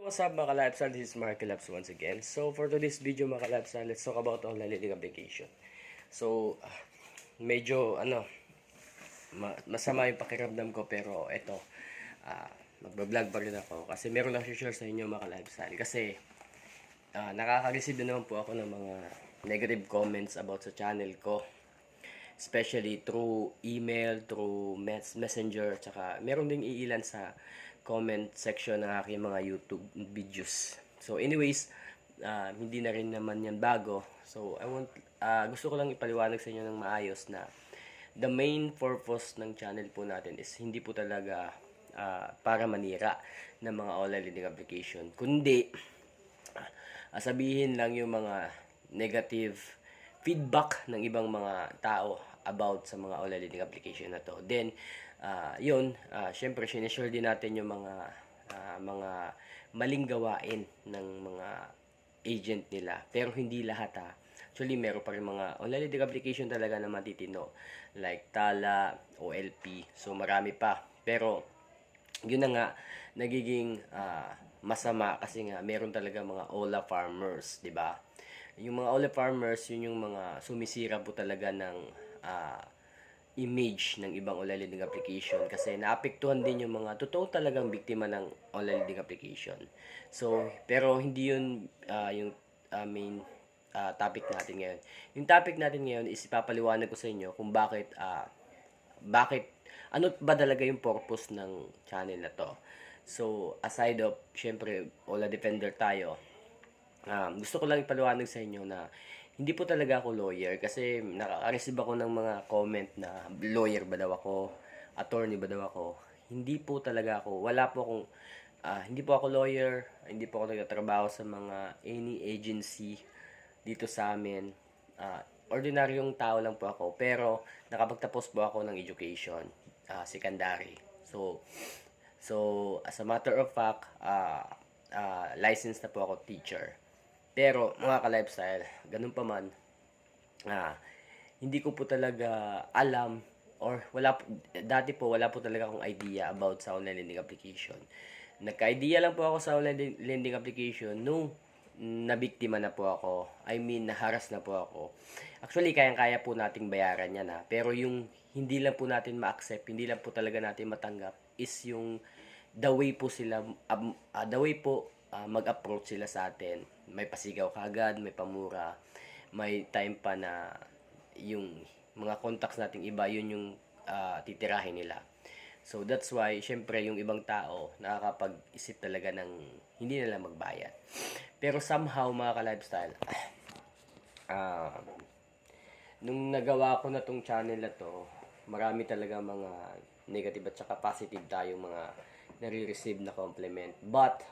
What's up mga kalapsan, this is Marky Labs once again. So for today's video mga kalapsan, let's talk about online learning application. So medyo masama yung pakiramdam ko, pero eto, magbablog pa rin ako kasi meron lang share sa inyo mga kalapsan. Kasi nakaka-receive na naman po ako ng mga negative comments about sa channel ko, especially through email, through messenger, tsaka meron ding iilan sa comment section ng aking mga YouTube videos. So anyways, hindi na rin naman yan bago. So gusto ko lang ipaliwanag sa inyo ng maayos na the main purpose ng channel po natin is hindi po talaga para manira ng mga online learning application, kundi sabihin lang yung mga negative feedback ng ibang mga tao about sa mga online learning application na to. Then syempre sinishare din natin yung mga maling gawain ng mga agent nila, pero hindi lahat Actually meron pa rin mga online learning application talaga na matitino, like Tala, OLP, so marami pa. Pero yun na nga nagiging masama kasi nga meron talaga mga Ola farmers, 'di ba? Yung mga Ola farmers, yun yung mga sumisira po talaga ng image ng ibang online lending application, kasi naapektuhan din yung mga totoo talagang biktima ng online lending application. So, pero hindi yun yung main topic natin ngayon. Yung topic natin ngayon is ipapaliwanag ko sa inyo kung bakit ano ba talaga yung purpose ng channel na to. So, aside of, syempre, Ola Defender tayo, gusto ko lang ipaliwanag sa inyo na hindi po talaga ako lawyer, kasi nakaka-receive ako ng mga comment na lawyer ba daw ako, attorney ba daw ako. Hindi po talaga ako, wala po akong, hindi po ako lawyer, hindi po ako nagtatrabaho sa mga any agency dito sa amin. Ordinaryong tao lang po ako, pero nakapagtapos po ako ng education, secondary. So as a matter of fact, licensed na po ako teacher. Pero mga ka-lifestyle, ganun pa man, hindi ko po talaga alam, or dati po wala po talaga akong idea about sa online lending application. Nagka-idea lang po ako sa online lending application nung nabiktima na po ako. I mean, naharas na po ako. Actually, kayang-kaya po nating bayaran yan pero yung hindi lang po natin ma-accept, hindi lang po talaga natin matanggap is yung the way po sila, mag-approach sila sa atin. May pasigaw kagad, may pamura, may time pa na yung mga contacts nating iba, yun yung titirahin nila. So that's why, syempre, yung ibang tao nakakapag-isip talaga ng hindi nila magbayad. Pero somehow, mga ka-lifestyle, nung nagawa ko na tong channel na to, marami talaga mga negative at saka positive tayong mga nare-receive na compliment. But,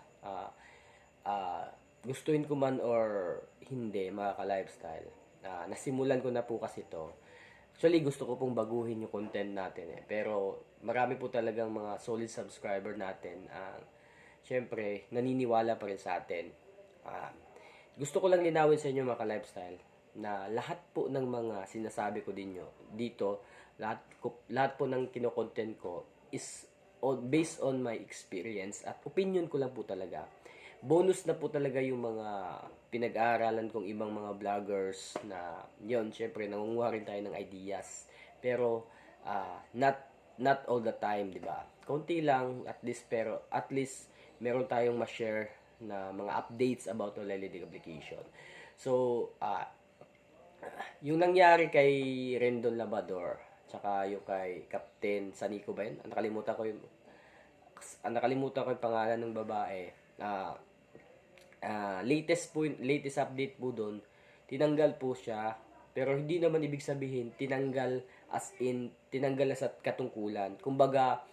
gustuin ko man or hindi, mga ka-lifestyle, nasimulan ko na po kasi to. Actually, gusto ko pong baguhin yung content natin pero marami po talagang mga solid subscriber natin. Syempre, naniniwala pa rin sa atin. Gusto ko lang linawin sa inyo, mga ka-lifestyle, na lahat po ng mga sinasabi ko dito, lahat po ng kino-content ko is based on my experience at opinion ko lang po talaga. Bonus na po talaga yung mga pinag-aaralan kong ibang mga vloggers na yon, syempre nangunguha rin tayo ng ideas, pero not all the time, di ba? Konti lang at least, pero at least meron tayong ma-share na mga updates about online lending application. So yung nangyari kay Rendon Labrador tsaka yung kay Captain Sanico ba yun? Nakalimutan ko yung pangalan ng babae. Latest update po doon, tinanggal po siya, pero hindi naman ibig sabihin tinanggal as in tinanggal na sa katungkulan. Kumbaga,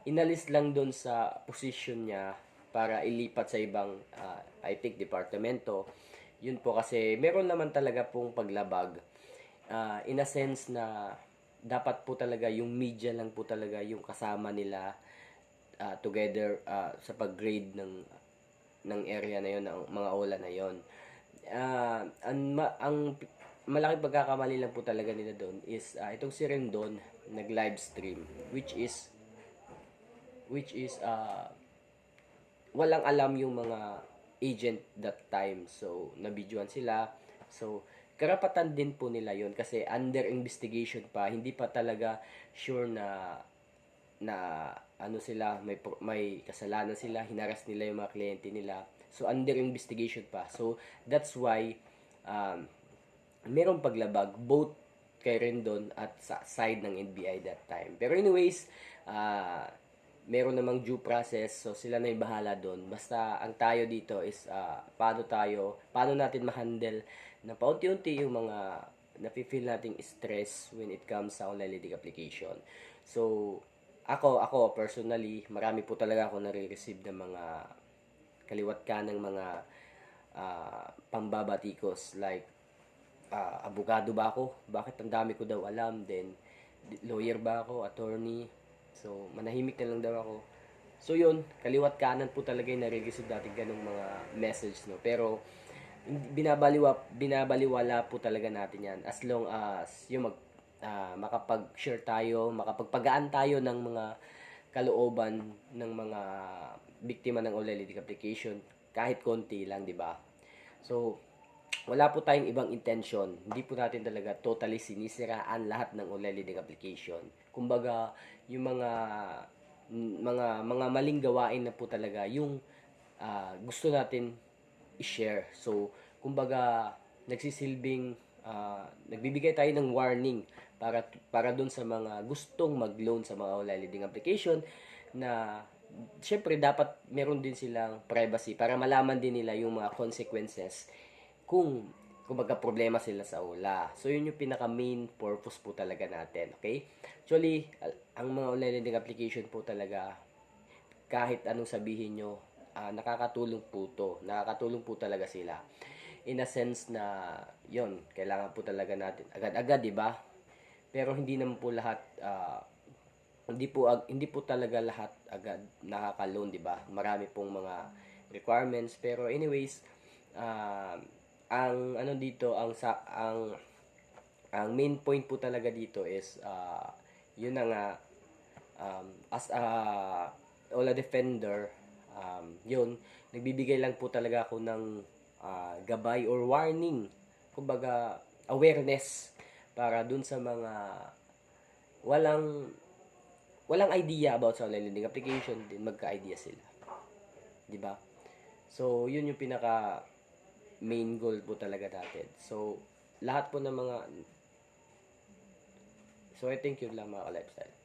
inalis lang doon sa position niya para ilipat sa ibang I think departamento. Yun po, kasi meron naman talaga pong paglabag, in a sense na dapat po talaga yung media lang po talaga yung kasama nila together sa pag-grade ng area na yon, ng mga ola na yon. Ang malaking pagkakamali lang po talaga nila doon is itong si Rendon nag live stream, which is walang alam yung mga agent that time. So, nabidyoan sila. So, karapatan din po nila yon kasi under investigation pa, hindi pa talaga sure na ano sila, may kasalanan sila, hinaras nila yung mga kliyente nila. So, under investigation pa. So, that's why um, merong paglabag both kay Rendon at sa side ng NBI that time. Pero anyways, meron namang due process, so sila na yung bahala doon. Basta ang tayo dito is paano natin ma-handle na paunti-unti yung mga nafe-feel nating stress when it comes sa online lending application. So, ako personally, marami po talaga ako nare-receive ng mga kaliwat ka ng mga pambabatikos like abogado ba ako? Bakit ang dami ko daw alam? Then, lawyer ba ako? Attorney? So, manahimik na lang daw ako. So, yun. Kaliwat kanan po talaga yung nare-receive natin ganung mga message, no? Pero, binabaliwala po talaga natin yan as long as yung makapag-share tayo, makapagpagaan tayo ng mga kalooban ng mga biktima ng online lending application kahit konti lang, di ba? So, wala po tayong ibang intention. Hindi po natin talaga totally sinisiraan lahat ng online lending application. Kumbaga, yung mga maling gawain na po talaga yung gusto natin i-share. So, kumbaga, nagbibigay tayo ng warning para dun sa mga gustong mag-loan sa mga online lending application na syempre dapat meron din silang privacy para malaman din nila yung mga consequences kung kumbaga problema sila sa ula. So yun yung pinaka main purpose po talaga natin, okay? Actually, ang mga online lending application po talaga kahit anong sabihin nyo, nakakatulong po to. Nakakatulong po talaga sila. In a sense na, yon kailangan po talaga natin agad-agad, di ba? Pero hindi naman po lahat, hindi po talaga lahat agad nakaka-loan, di ba? Marami pong mga requirements. Pero anyways, ang ano dito, ang main point po talaga dito is, yun na nga, as a Ola Defender, yun, nagbibigay lang po talaga ako ng gabay or warning, kumbaga awareness para dun sa mga walang walang idea about sa online lending application din magka-idea sila, di ba? So yun yung pinaka main goal po talaga natin. So lahat po ng mga I think yun lang mga ka-lifestyle.